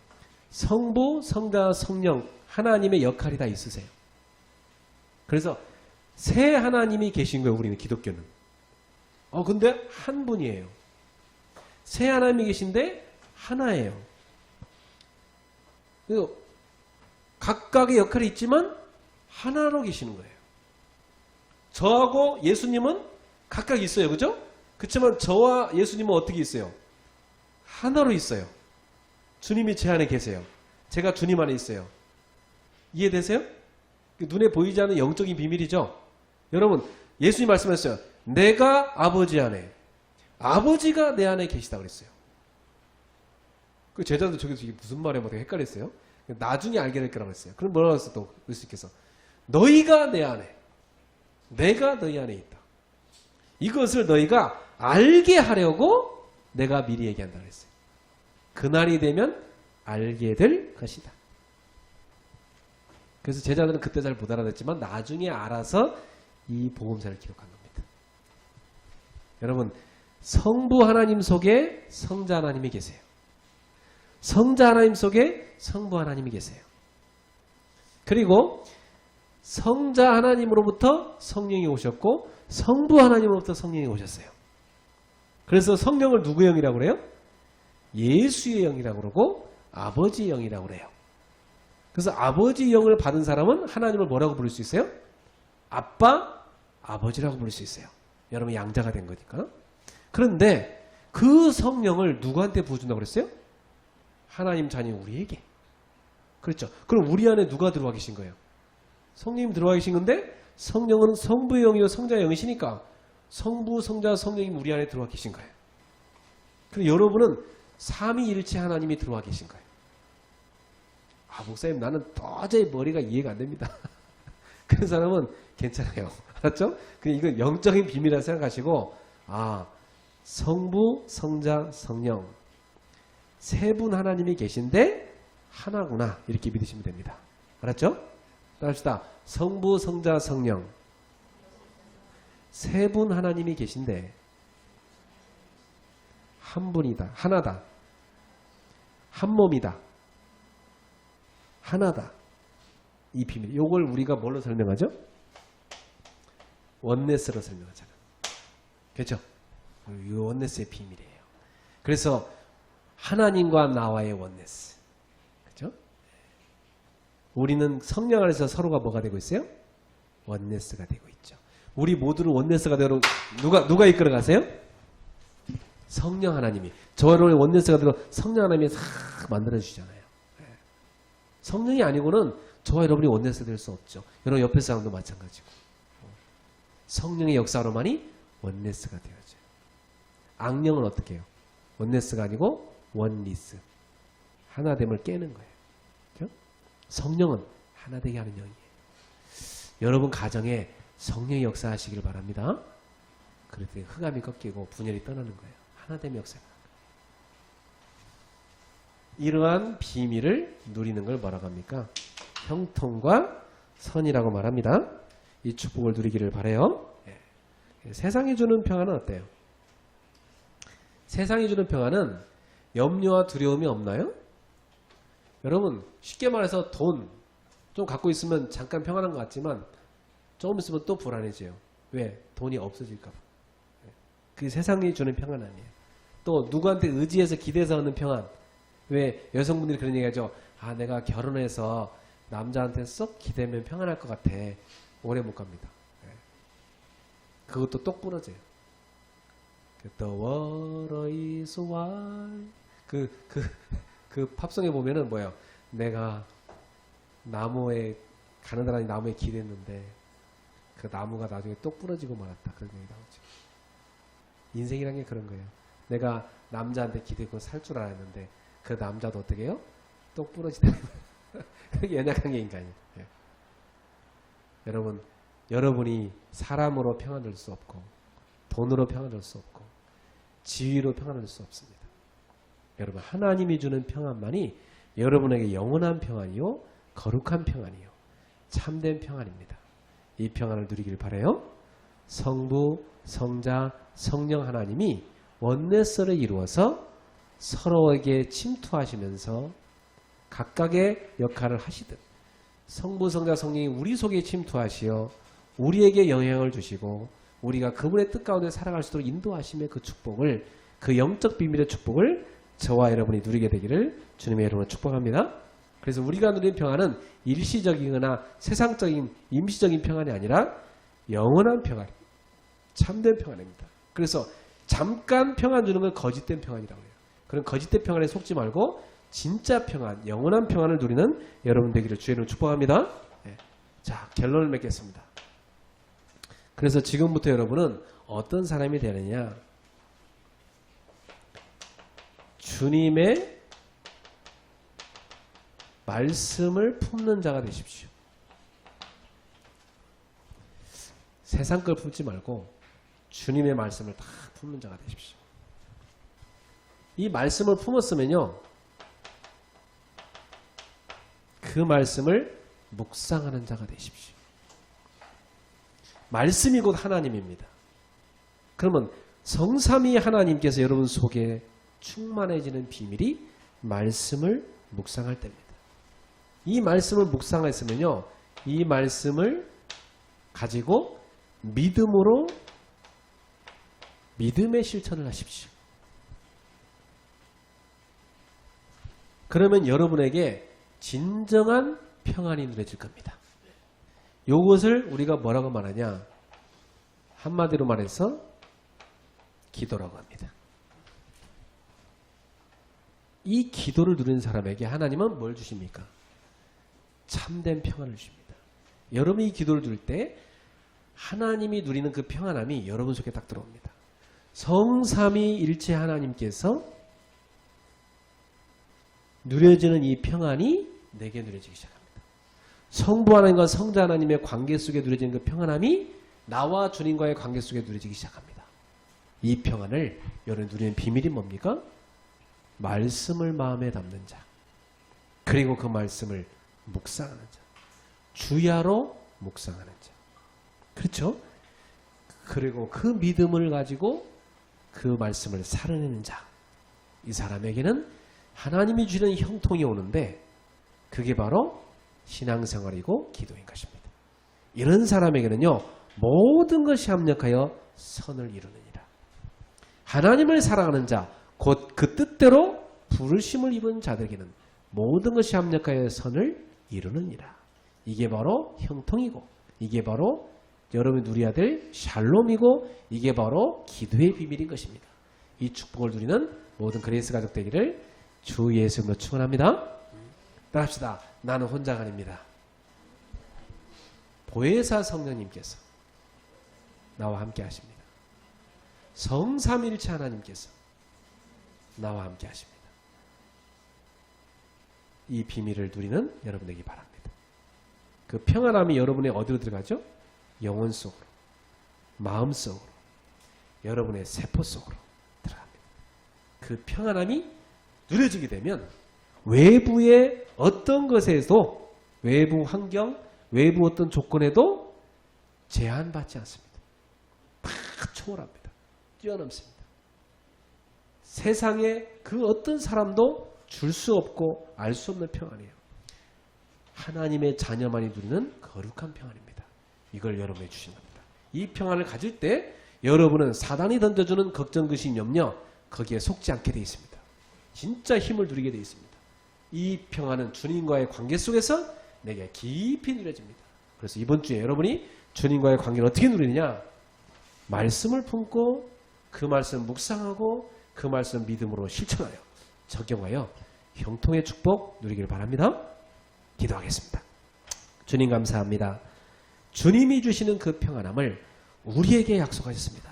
성부, 성자, 성령 하나님의 역할이 다 있으세요. 그래서 세 하나님이 계신 거예요. 우리는 기독교는. 근데 한 분이에요. 세 하나님이 계신데 하나예요. 그래서 각각의 역할이 있지만 하나로 계시는 거예요. 저하고 예수님은 각각 있어요. 그죠? 그렇지만 저와 예수님은 어떻게 있어요? 하나로 있어요. 주님이 제 안에 계세요. 제가 주님 안에 있어요. 이해되세요? 눈에 보이지 않는 영적인 비밀이죠. 여러분, 예수님 말씀하셨어요. 내가 아버지 안에, 아버지가 내 안에 계시다 그랬어요. 그 제자들 저기서 이게 무슨 말이야? 뭐 되게 헷갈렸어요. 나중에 알게 될 거라고 했어요. 그럼 뭐라고 했어 또 예수님께서? 너희가 내 안에, 내가 너희 안에 있다. 이것을 너희가 알게 하려고 내가 미리 얘기한다 그랬어요. 그날이 되면 알게 될 것이다. 그래서 제자들은 그때 잘 못 알아듣지만 나중에 알아서 이 복음서를 기록한 겁니다. 여러분, 성부 하나님 속에 성자 하나님이 계세요. 성자 하나님 속에 성부 하나님이 계세요. 그리고 성자 하나님으로부터 성령이 오셨고 성부 하나님으로부터 성령이 오셨어요. 그래서 성령을 누구의 영이라고 그래요? 예수의 영이라고 그러고 아버지의 영이라고 그래요. 그래서 아버지의 영을 받은 사람은 하나님을 뭐라고 부를 수 있어요? 아빠, 아버지라고 부를 수 있어요. 여러분 양자가 된 거니까. 그런데 그 성령을 누구한테 부어준다고 그랬어요? 하나님 자녀 우리에게. 그렇죠. 그럼 우리 안에 누가 들어와 계신 거예요? 성령님 들어와 계신 건데 성령은 성부의 영이요 성자의 영이시니까 성부, 성자, 성령이 우리 안에 들어와 계신 거예요. 그리고 여러분은 삼위일체 하나님이 들어와 계신 거예요. 목사님 나는 도저히 머리가 이해가 안 됩니다. 그런 사람은 괜찮아요. 알았죠? 이건 영적인 비밀이라 생각하시고 성부, 성자, 성령 세 분 하나님이 계신데 하나구나 이렇게 믿으시면 됩니다. 알았죠? 따라합시다. 성부, 성자, 성령 세 분 하나님이 계신데 한 분이다. 하나다. 한 몸이다. 하나다. 이 비밀. 이걸 우리가 뭘로 설명하죠? 원네스로 설명하잖아요. 그렇죠? 이 원네스의 비밀이에요. 그래서 하나님과 나와의 원네스. 그렇죠? 우리는 성령 안에서 서로가 뭐가 되고 있어요? 원네스가 되고 있죠. 우리 모두를 원네스가 되도록 누가 이끌어 가세요? 성령 하나님이. 저를 원네스가 되도록 성령 하나님이 싹 만들어 주시잖아요. 성령이 아니고는 저와 여러분이 원네스가 될 수 없죠. 여러분 옆에 사람도 마찬가지고. 성령의 역사로만이 원네스가 되어져요. 악령은 어떻게 해요? 원네스가 아니고 원리스. 하나됨을 깨는 거예요. 그렇죠? 성령은 하나되게 하는 영이에요. 여러분 가정에 성령의 역사하시길 바랍니다. 그럴 때 흑암이 꺾이고 분열이 떠나는 거예요. 하나됨의 역사가. 이러한 비밀을 누리는 걸 뭐라고 합니까? 형통과 선이라고 말합니다. 이 축복을 누리기를 바라요. 세상이 주는 평안은 어때요? 세상이 주는 평안은 염려와 두려움이 없나요? 여러분 쉽게 말해서 돈 좀 갖고 있으면 잠깐 평안한 것 같지만 조금 있으면 또 불안해져요. 왜? 돈이 없어질까 봐. 그게 세상이 주는 평안 아니에요. 또 누구한테 의지해서 기대서 얻는 평안. 왜 여성분들이 그런 얘기하죠. 아 내가 결혼해서 남자한테 썩 기대면 평안할 것 같아. 오래 못 갑니다. 그것도 똑 부러져요. The water is wide. 그 팝송에 보면은 뭐예요? 내가 나무에 가느다란 나무에 기댔는데 그 나무가 나중에 똑 부러지고 말았다. 그런 얘기 나오죠. 인생이란 게 그런 거예요. 내가 남자한테 기대고 살 줄 알았는데 그 남자도 어떻게 해요? 똑 부러지다. 그게 연약한 게 인간이에요. 예. 여러분이 사람으로 평안할 수 없고 돈으로 평안할 수 없고 지위로 평안할 수 없습니다. 여러분 하나님이 주는 평안만이 여러분에게 영원한 평안이요 거룩한 평안이요 참된 평안입니다. 이 평안을 누리길 바라요. 성부, 성자, 성령 하나님이 원네스를 이루어서 서로에게 침투하시면서 각각의 역할을 하시듯 성부, 성자, 성령이 우리 속에 침투하시어 우리에게 영향을 주시고 우리가 그분의 뜻 가운데 살아갈 수 있도록 인도하심의 그 축복을 그 영적 비밀의 축복을 저와 여러분이 누리게 되기를 주님의 이름으로 축복합니다. 그래서 우리가 누리는 평안은 일시적이거나 세상적인 임시적인 평안이 아니라 영원한 평안, 참된 평안입니다. 그래서 잠깐 평안 주는 건 거짓된 평안이라고 해요. 그런 거짓된 평안에 속지 말고 진짜 평안, 영원한 평안을 누리는 여러분 되기를 주의 이름으로 축복합니다. 네. 자, 결론을 맺겠습니다. 그래서 지금부터 여러분은 어떤 사람이 되느냐? 주님의 말씀을 품는 자가 되십시오. 세상 걸 품지 말고 주님의 말씀을 다 품는 자가 되십시오. 이 말씀을 품었으면요, 그 말씀을 묵상하는 자가 되십시오. 말씀이 곧 하나님입니다. 그러면 성삼위 하나님께서 여러분 속에 충만해지는 비밀이 말씀을 묵상할 때입니다. 이 말씀을 묵상했으면요, 이 말씀을 가지고 믿음으로 믿음의 실천을 하십시오. 그러면 여러분에게 진정한 평안이 누려질 겁니다. 이것을 우리가 뭐라고 말하냐? 한마디로 말해서 기도라고 합니다. 이 기도를 누리는 사람에게 하나님은 뭘 주십니까? 참된 평안을 주십니다. 여러분이 이 기도를 누릴 때 하나님이 누리는 그 평안함이 여러분 속에 딱 들어옵니다. 성삼위일체 하나님께서 누려지는 이 평안이 내게 누려지기 시작합니다. 성부 하나님과 성자 하나님의 관계 속에 누려지는 그 평안함이 나와 주님과의 관계 속에 누려지기 시작합니다. 이 평안을 여러분 누리는 비밀이 뭡니까? 말씀을 마음에 담는 자, 그리고 그 말씀을 묵상하는 자, 주야로 묵상하는 자, 그렇죠? 그리고 그 믿음을 가지고 그 말씀을 살아내는 자, 이 사람에게는 하나님이 주는 형통이 오는데 그게 바로 신앙생활이고 기도인 것입니다. 이런 사람에게는요, 모든 것이 합력하여 선을 이루느니라. 하나님을 사랑하는 자, 곧 그 뜻대로 부르심을 입은 자들에게는 모든 것이 합력하여 선을 이루느니라. 이게 바로 형통이고, 이게 바로 여러분이 누려야 될 샬롬이고, 이게 바로 기도의 비밀인 것입니다. 이 축복을 누리는 모든 그레이스 가족 되기를 주 예수님으로 축원합니다. 따라합시다. 나는 혼자가 아닙니다. 보혜사 성령님께서 나와 함께 하십니다. 성삼일체 하나님께서 나와 함께 하십니다. 이 비밀을 누리는 여러분 되기 바랍니다. 그 평안함이 여러분의 어디로 들어가죠? 영혼 속으로, 마음 속으로, 여러분의 세포 속으로 들어갑니다. 그 평안함이 누려지게 되면 외부의 어떤 것에도, 외부 환경, 외부 어떤 조건에도 제한받지 않습니다. 다 초월합니다. 뛰어넘습니다. 세상에 그 어떤 사람도 줄 수 없고 알 수 없는 평안이에요. 하나님의 자녀만이 누리는 거룩한 평안입니다. 이걸 여러분에 주신 겁니다. 이 평안을 가질 때 여러분은 사단이 던져주는 걱정, 근심, 염려 거기에 속지 않게 되어 있습니다. 진짜 힘을 누리게 되어 있습니다. 이 평안은 주님과의 관계 속에서 내게 깊이 누려집니다. 그래서 이번 주에 여러분이 주님과의 관계를 어떻게 누리느냐? 말씀을 품고 그 말씀 묵상하고 그 말씀 믿음으로 실천하여 적용하여 형통의 축복 누리길 바랍니다. 기도하겠습니다. 주님 감사합니다. 주님이 주시는 그 평안함을 우리에게 약속하셨습니다.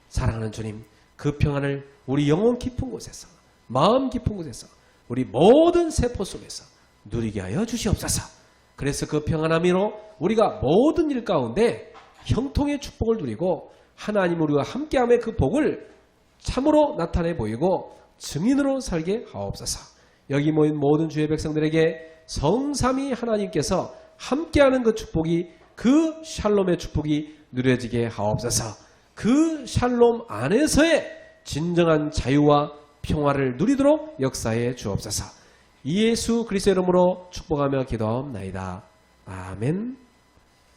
사랑하는 주님, 그 평안을 우리 영혼 깊은 곳에서, 마음 깊은 곳에서, 우리 모든 세포 속에서 누리게 하여 주시옵소서. 그래서 그 평안함으로 우리가 모든 일 가운데 형통의 축복을 누리고 하나님 우리와 함께함의 그 복을 참으로 나타내 보이고 증인으로 살게 하옵소서. 여기 모인 모든 주의 백성들에게 성삼위 하나님께서 함께하는 그 축복이, 그 샬롬의 축복이 누려지게 하옵소서. 그 샬롬 안에서의 진정한 자유와 평화를 누리도록 역사해 주옵소서. 예수 그리스도의 이름으로 축복하며 기도하옵나이다. 아멘.